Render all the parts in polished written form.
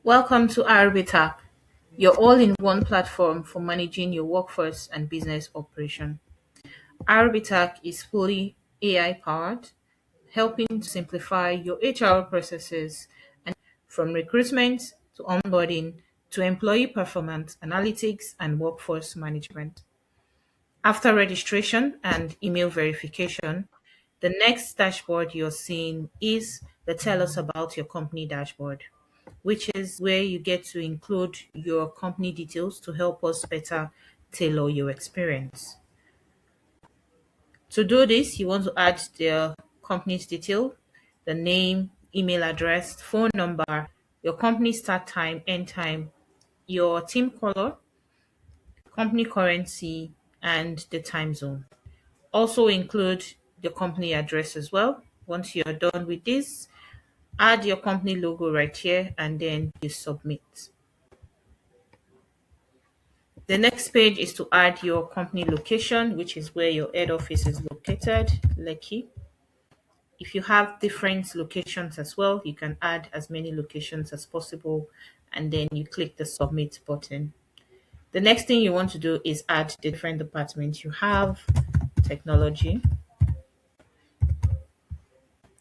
Welcome to RBetach, your all-in-one platform for managing your workforce and business operation. RBetach is fully AI-powered, helping to simplify your HR processes and from recruitment to onboarding to employee performance analytics and workforce management. After registration and email verification, the next dashboard you're seeing is the Tell Us About Your Company dashboard, which is where you get to include your company details to help us better tailor your experience. To do this, you want to add the company's detail, the name, email address, phone number, your company start time, end time, your team color, company currency, and the time zone. Also include the company address as well. Once you're done with this, add your company logo right here and then you submit. The next page is to add your company location, which is where your head office is located, Lekki. If you have different locations as well, you can add as many locations as possible and then you click the submit button. The next thing you want to do is add the different departments you have, technology,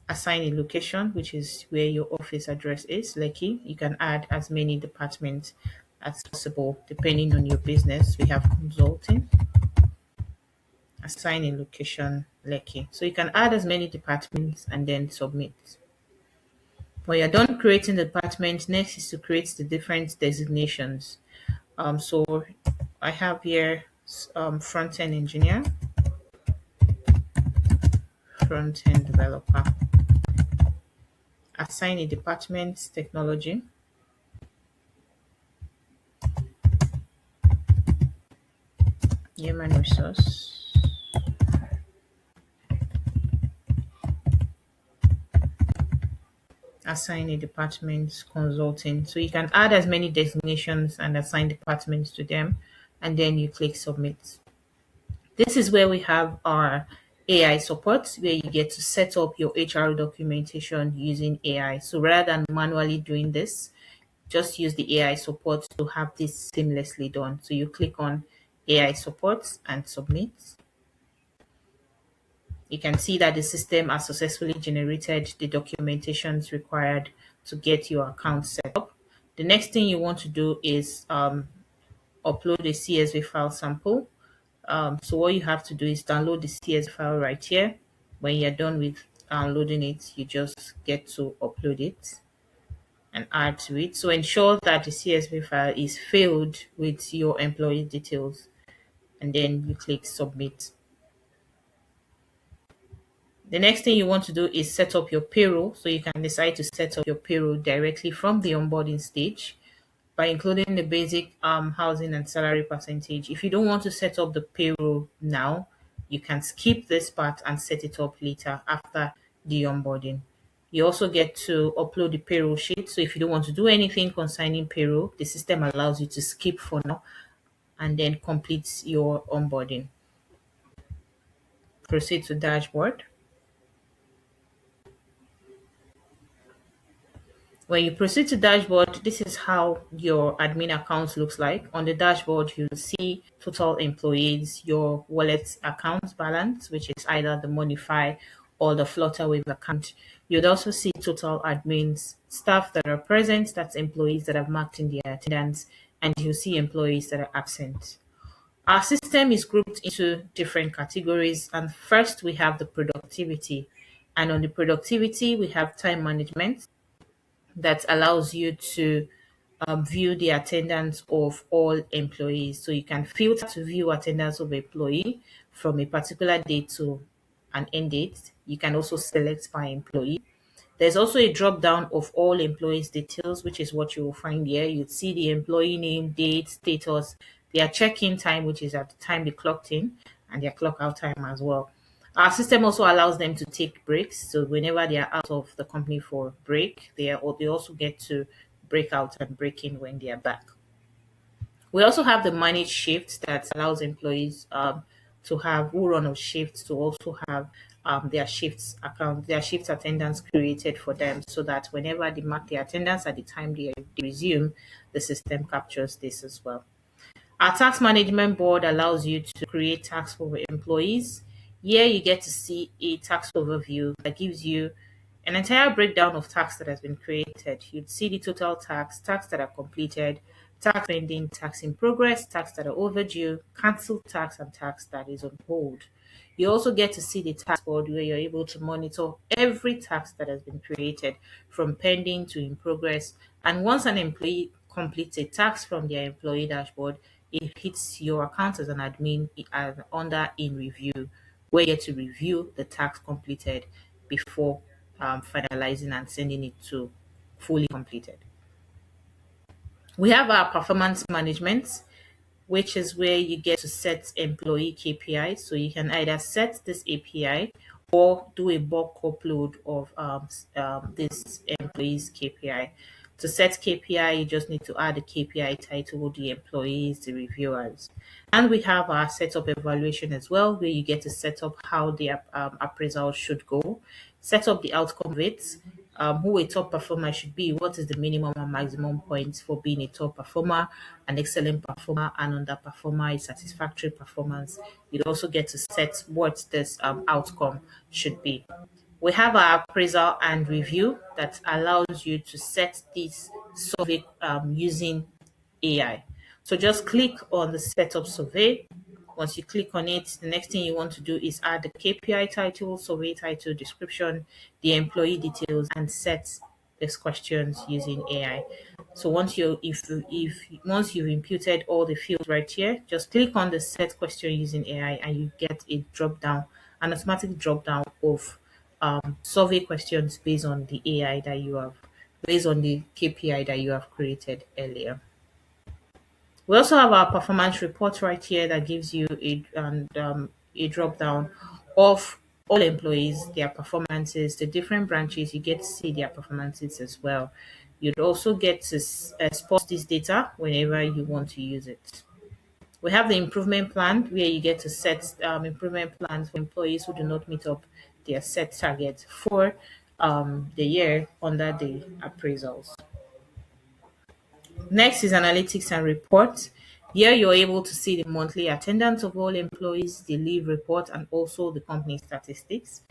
assign a location, which is where your office address is, Lekki. You can add as many departments as possible depending on your business. We have consulting, assign a location, Lekki. So you can add as many departments and then submit. When you're done creating the department, next is to create the different designations. So I have here front-end engineer, front-end developer, assign a department, technology, human resource, assign a department, consulting. So you can add as many designations and assign departments to them, and then you click submit. This is where we have our AI support, where you get to set up your HR documentation using AI. So rather than manually doing this, just use the AI support to have this seamlessly done. So you click on AI support and submit. You can see that the system has successfully generated the documentations required to get your account set up. The next thing you want to do is upload a CSV file sample. So what you have to do is download the CSV file right here. When you're done with downloading it, you just get to upload it and add to it. So ensure that the CSV file is filled with your employee details and then you click submit. The next thing you want to do is set up your payroll. So you can decide to set up your payroll directly from the onboarding stage by including the basic housing and salary percentage. If you don't want to set up the payroll now, you can skip this part and set it up later after the onboarding. You also get to upload the payroll sheet. So if you don't want to do anything concerning payroll, the system allows you to skip for now and then complete your onboarding. Proceed to dashboard. When you proceed to dashboard, this is how your admin account looks like. On the dashboard, you'll see total employees, your wallet account balance, which is either the Monify or the Flutterwave account. You'd also see total admins, staff that are present, that's employees that have marked in their attendance, and you'll see employees that are absent. Our system is grouped into different categories, and first we have the productivity. And on the productivity, we have time management, that allows you to view the attendance of all employees. So you can filter to view attendance of employee from a particular date to an end date. You can also select by employee. There's also a drop down of all employees details, which is what you will find here. You'd see the employee name, date, status, their check-in time, which is at the time they clocked in, and their clock out time as well. Our system also allows them to take breaks. So whenever they are out of the company for break, they also get to break out and break in when they are back. We also have the managed shifts that allows employees to have who run of shifts to also have their shifts account, their shift attendance created for them, so that whenever they mark their attendance at the time they resume, the system captures this as well. Our tax management board allows you to create tax for employees. Here you get to see a tax overview that gives you an entire breakdown of tax that has been created. You'd see the total tax, tax that are completed, tax pending, tax in progress, tax that are overdue, cancelled tax, and tax that is on hold. You also get to see the tax board where you're able to monitor every tax that has been created from pending to in progress. And once an employee completes a tax from their employee dashboard, it hits your account as an admin under in review, where you get to review the tax completed before finalizing and sending it to fully completed. We have our performance management, which is where you get to set employee KPI. So you can either set this API or do a bulk upload of this employee's KPI. To set KPI, you just need to add the KPI title, the employees, the reviewers. And we have our setup evaluation as well, where you get to set up how the appraisal should go, set up the outcome of it, who a top performer should be, what is the minimum and maximum points for being a top performer, an excellent performer, and underperformer, a satisfactory performance. You'd also get to set what this outcome should be. We have our appraisal and review that allows you to set this survey using AI. So just click on the setup survey. Once you click on it, the next thing you want to do is add the KPI title, survey title, description, the employee details, and set these questions using AI. So once you've imputed all the fields right here, just click on the set question using AI, and you get a drop down, an automatic drop down of survey questions based on the AI that you have, based on the KPI that you have created earlier. We also have our performance report right here that gives you a drop down of all employees, their performances, the different branches. You get to see their performances as well. You'd also get to export this data whenever you want to use it. We have the improvement plan where you get to set improvement plans for employees who do not meet up their set target for the year under the appraisals. Next is analytics and reports. Here you're able to see the monthly attendance of all employees, the leave report, and also the company statistics.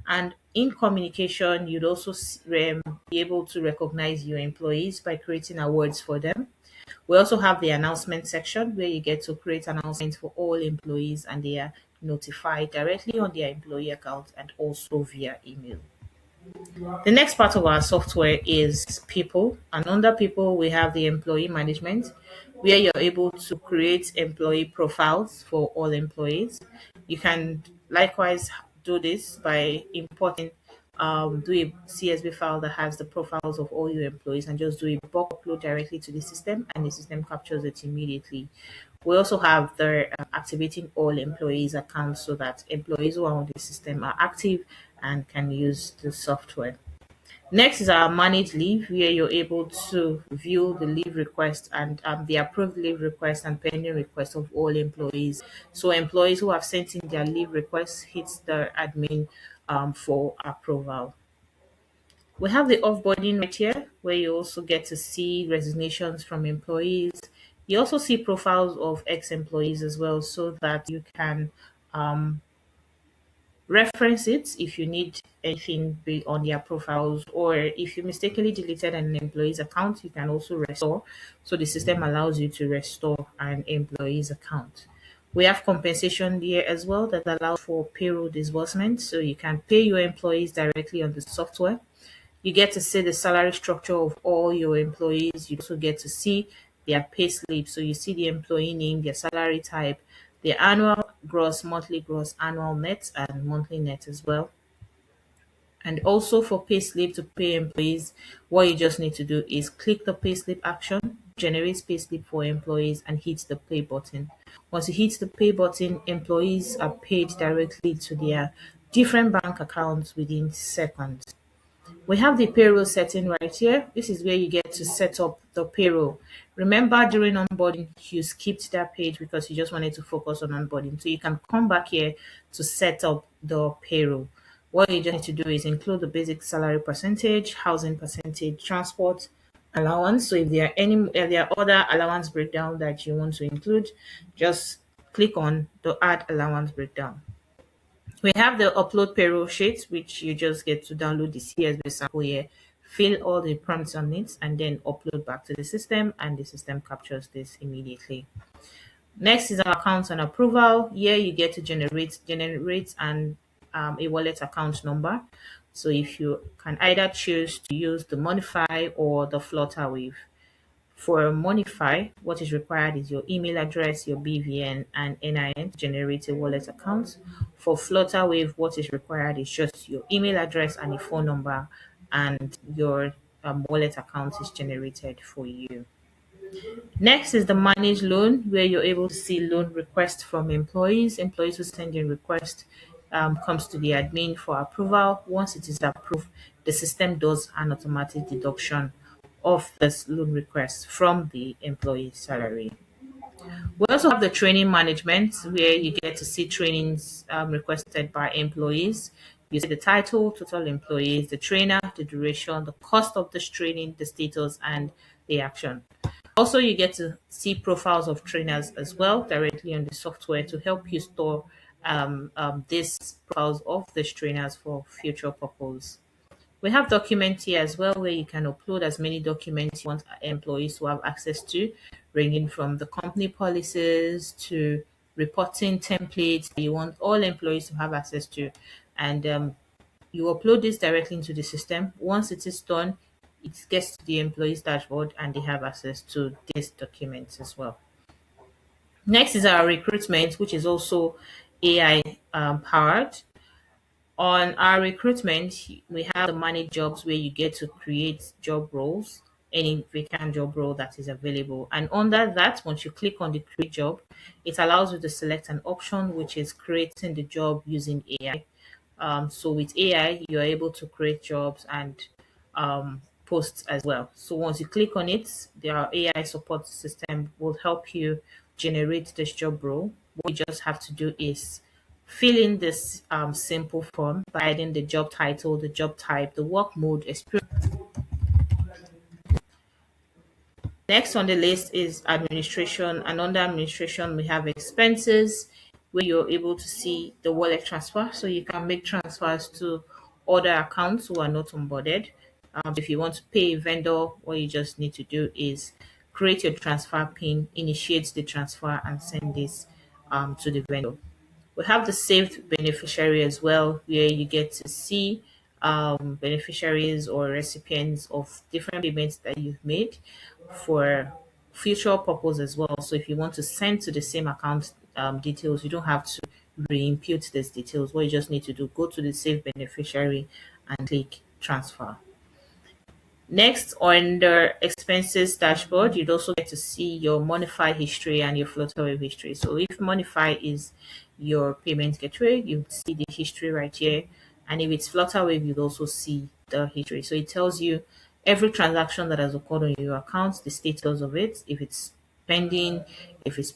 And in communication, you'd also be able to recognize your employees by creating awards for them. We also have the announcement section where you get to create announcements for all employees, and they are notified directly on their employee account and also via email. The next part of our software is people, and under people, we have the employee management, where you're able to create employee profiles for all employees. You can likewise do this by importing, do a CSV file that has the profiles of all your employees and just do a bulk upload directly to the system, and the system captures it immediately. We also have the activating all employees accounts so that employees who are on the system are active and can use the software. Next is our manage leave, where you're able to view the leave request and the approved leave request and pending request of all employees. So employees who have sent in their leave requests hits the admin for approval. We have the offboarding right here, where you also get to see resignations from employees. You also see profiles of ex-employees as well, so that you can um, reference it if you need anything on their profiles, or if you mistakenly deleted an employee's account, you can also restore. So the system allows you to restore an employee's account. We have compensation here as well that allows for payroll disbursement, so you can pay your employees directly on the software. You get to see the salary structure of all your employees. You also get to see their pay slip. So you see the employee name, their salary type, their annual gross, monthly gross, annual net, and monthly net as well. And also for pay slip to pay employees, what you just need to do is click the pay slip action, generate pay slip for employees, and hit the pay button. Once you hit the pay button, employees are paid directly to their different bank accounts within seconds. We have the payroll setting right here. This is where you get to set up the payroll. Remember, during onboarding, you skipped that page because you just wanted to focus on onboarding. So you can come back here to set up the payroll. What you just need to do is include the basic salary percentage, housing percentage, transport allowance. So if there are other allowance breakdown that you want to include, just click on the add allowance breakdown. We have the upload payroll sheet, which you just get to download the CSV sample here, fill all the prompts on it, and then upload back to the system, and the system captures this immediately. Next is our accounts and approval. Here you get to generate and a wallet account number. So if you can either choose to use the Modify or the Flutter Wave. For Modify, what is required is your email address, your BVN, and NIN to generate a wallet account. For Flutter Wave, what is required is just your email address and a phone number, and your wallet account is generated for you. Next is the manage loan, where you're able to see loan requests from employees. Employees who send in request comes to the admin for approval. Once it is approved, the system does an automatic deduction of this loan request from the employee's salary. We also have the training management, where you get to see trainings requested by employees. You see the title, total employees, the trainer, the duration, the cost of this training, the status, and the action. Also, you get to see profiles of trainers as well directly on the software to help you store these profiles of these trainers for future purpose. We have documents here as well, where you can upload as many documents you want employees to have access to, ranging from the company policies to reporting templates that you want all employees to have access to. And you upload this directly into the system. Once it is done, it gets to the employees dashboard and they have access to these documents as well. Next is our recruitment, which is also AI powered. On our recruitment, we have the manage jobs, where you get to create job roles, any vacant job role that is available. And under that, once you click on the create job, it allows you to select an option, which is creating the job using AI. So with AI, you're able to create jobs and posts as well. So once you click on it, their AI support system will help you generate this job role. What you just have to do is fill in this simple form by adding the job title, the job type, the work mode, experience. Next on the list is administration, and under administration, we have expenses, where you're able to see the wallet transfer. So you can make transfers to other accounts who are not onboarded. If you want to pay a vendor, what you just need to do is create your transfer PIN, initiate the transfer, and send this to the vendor. We have the saved beneficiary as well, where you get to see beneficiaries or recipients of different payments that you've made for future purpose as well. So if you want to send to the same account details, you don't have to re-input these details. What you just need to do, go to the saved beneficiary and click transfer. Next, on the expenses dashboard, you'd also get to see your Modify history and your Flutterwave history. So if Modify is your payment gateway, you see the history right here. And if it's Flutterwave, you'd also see the history. So it tells you every transaction that has occurred on your account, the status of it, if it's pending, if it's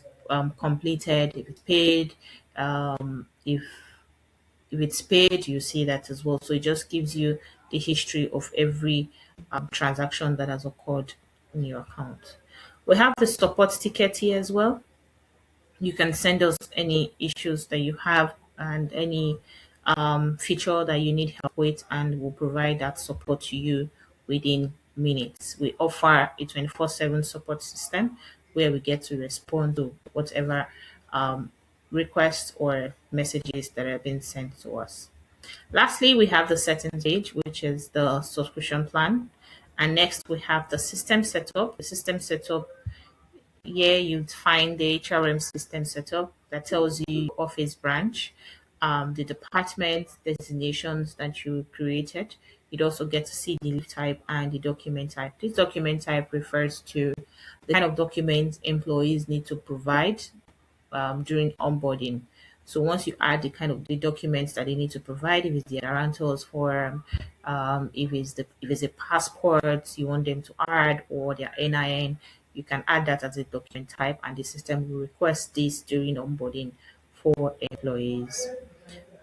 completed, if it's paid, if it's paid, you see that as well. So it just gives you the history of every transaction that has occurred in your account. We have the support ticket here as well. You can send us any issues that you have and any feature that you need help with, and we'll provide that support to you within minutes. We offer a 24/7 support system, where we get to respond to whatever requests or messages that have been sent to us. Lastly, we have the settings page, which is the subscription plan. And next, we have the system setup. The system setup, here you'd find the HRM system setup that tells you office branch, the department designations that you created. You'd also get to see the leave type and the document type. This document type refers to the kind of documents employees need to provide during onboarding. So once you add the kind of the documents that they need to provide, if it's the guarantors form, if it's a passport you want them to add, or their NIN, you can add that as a document type, and the system will request this during onboarding for employees.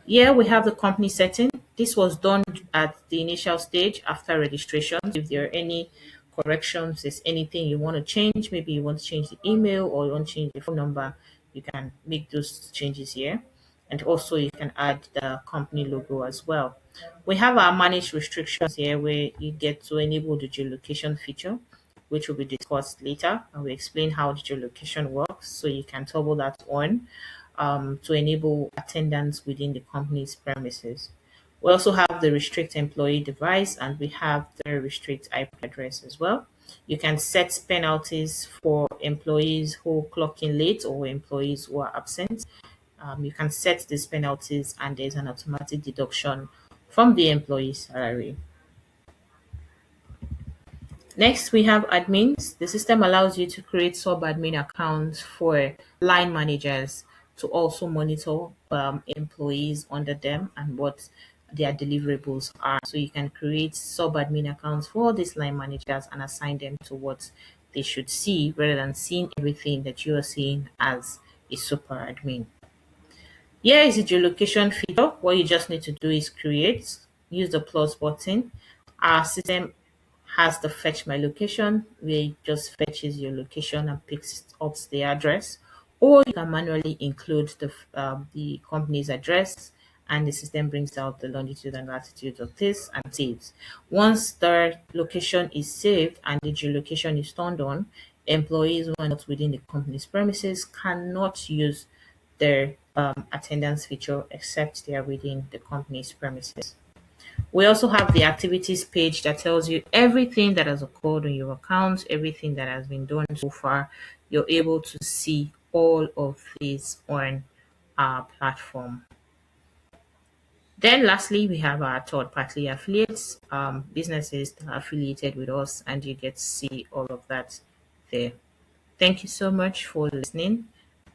Here we have the company setting. This was done at the initial stage after registration. If there are any corrections, there's anything you want to change, maybe you want to change the email or you want to change the phone number, you can make those changes here. And also you can add the company logo as well. We have our manage restrictions here where you get to enable the geolocation feature, which will be discussed later. I will explain how the geolocation works so you can toggle that on to enable attendance within the company's premises. We also have the restrict employee device and we have the restrict IP address as well. You can set penalties for employees who clock in late or employees who are absent. You can set these penalties and there's an automatic deduction from the employee's salary. Next, we have admins. The system allows you to create sub-admin accounts for line managers to also monitor employees under them and what their deliverables are. So you can create sub-admin accounts for these line managers and assign them to what they should see rather than seeing everything that you are seeing as a super admin. Here is the geolocation feature. What you just need to do is use the plus button. Our system has the fetch my location where it just fetches your location and picks up the address, or you can manually include the company's address and the system brings out the longitude and latitude of this and saves. Once the location is saved and the geolocation is turned on, employees who are not within the company's premises cannot use their attendance feature except they are within the company's premises. We also have the activities page that tells you everything that has occurred on your account, everything that has been done so far. You're able to see all of these on our platform. Then lastly, we have our third party affiliates, businesses that are affiliated with us, and you get to see all of that there. Thank you so much for listening.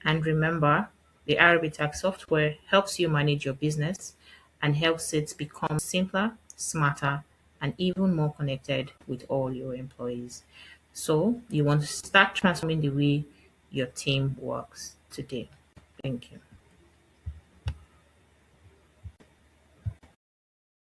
And remember, the RBetach software helps you manage your business and helps it become simpler, smarter, and even more connected with all your employees. So you want to start transforming the way your team works today. Thank you.